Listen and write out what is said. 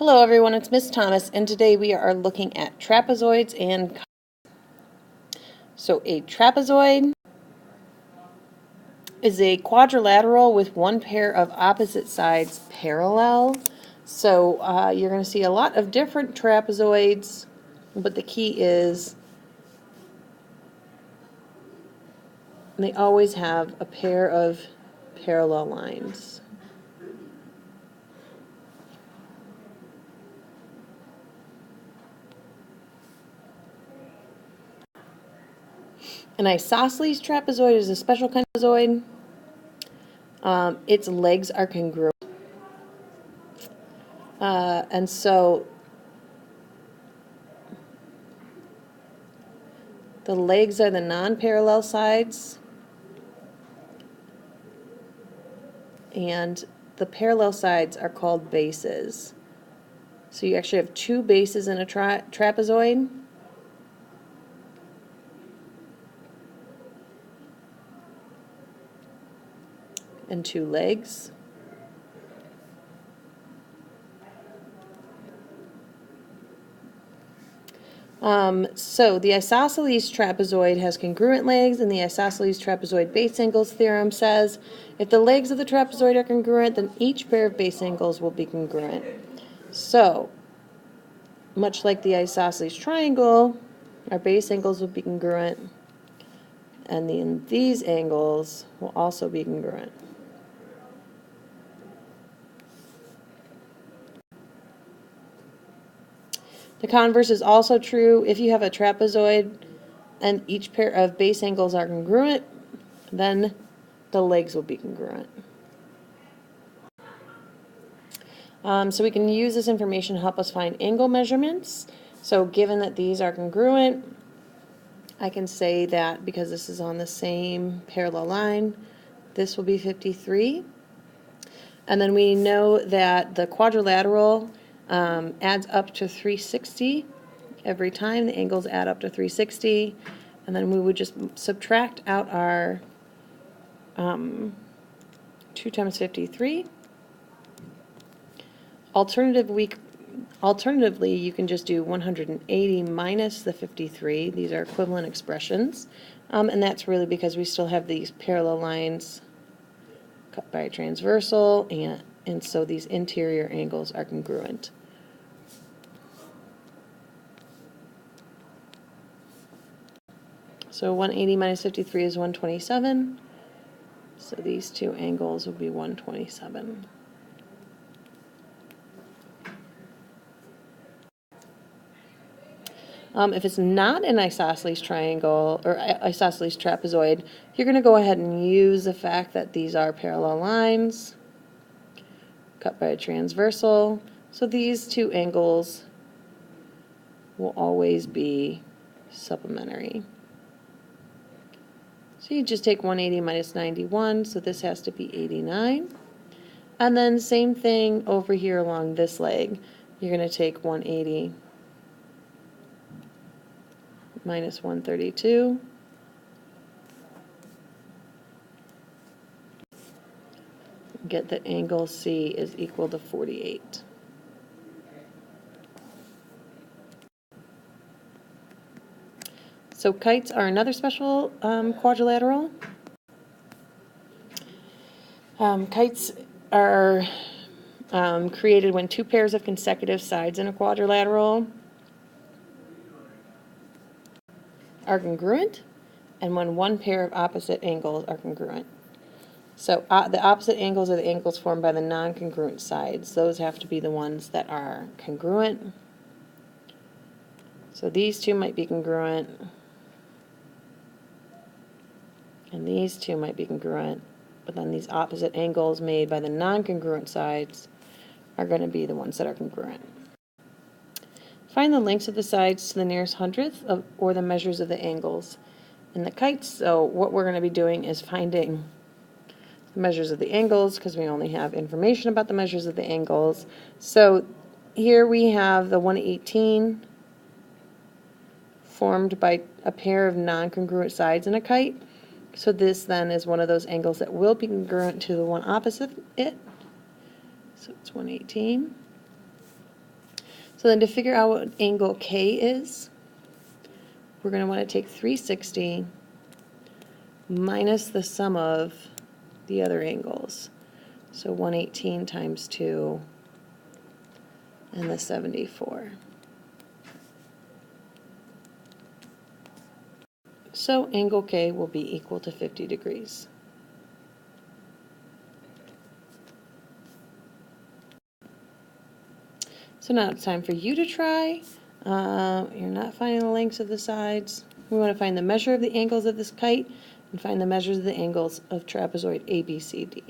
Hello everyone, it's Miss Thomas, and today we are looking at trapezoids and so a trapezoid is a quadrilateral with one pair of opposite sides parallel. So you're going to see a lot of different trapezoids, but the key is they always have a pair of parallel lines. An isosceles trapezoid is a special kind of trapezoid. Its legs are congruent. And so the legs are the non-parallel sides, and the parallel sides are called bases. So you actually have two bases in a trapezoid. And two legs. So the isosceles trapezoid has congruent legs, and the isosceles trapezoid base angles theorem says if the legs of the trapezoid are congruent, then each pair of base angles will be congruent. So, much like the isosceles triangle, our base angles will be congruent, and then these angles will also be congruent. The converse is also true. If you have a trapezoid and each pair of base angles are congruent, then the legs will be congruent. So we can use this information to help us find angle measurements. So given that these are congruent, I can say that because this is on the same parallel line, this will be 53. And then we know that the quadrilateral adds up to 360 every time. The angles add up to 360. And then we would just subtract out our 2 times 53. Alternatively, you can just do 180 minus the 53. These are equivalent expressions. And that's really because we still have these parallel lines cut by a transversal, and so these interior angles are congruent. So 180 minus 53 is 127. So these two angles will be 127. If it's not an isosceles triangle or isosceles trapezoid, you're going to go ahead and use the fact that these are parallel lines cut by a transversal. So these two angles will always be supplementary. So you just take 180 minus 91, so this has to be 89. And then same thing over here along this leg. You're going to take 180 minus 132. Get that angle C is equal to 48. So kites are another special quadrilateral. Kites are created when two pairs of consecutive sides in a quadrilateral are congruent, and when one pair of opposite angles are congruent. So the opposite angles are the angles formed by the non-congruent sides. Those have to be the ones that are congruent. So these two might be congruent, and these two might be congruent, but then these opposite angles made by the non-congruent sides are going to be the ones that are congruent. Find the lengths of the sides to the nearest hundredth or the measures of the angles in the kites. So what we're going to be doing is finding the measures of the angles because we only have information about the measures of the angles. So here we have the 118 formed by a pair of non-congruent sides in a kite. So this then is one of those angles that will be congruent to the one opposite it. So it's 118. So then to figure out what angle K is, we're going to want to take 360 minus the sum of the other angles. So 118 times 2 and the 74. So angle K will be equal to 50 degrees. So now it's time for you to try. You're not finding the lengths of the sides. We want to find the measure of the angles of this kite and find the measures of the angles of trapezoid ABCD.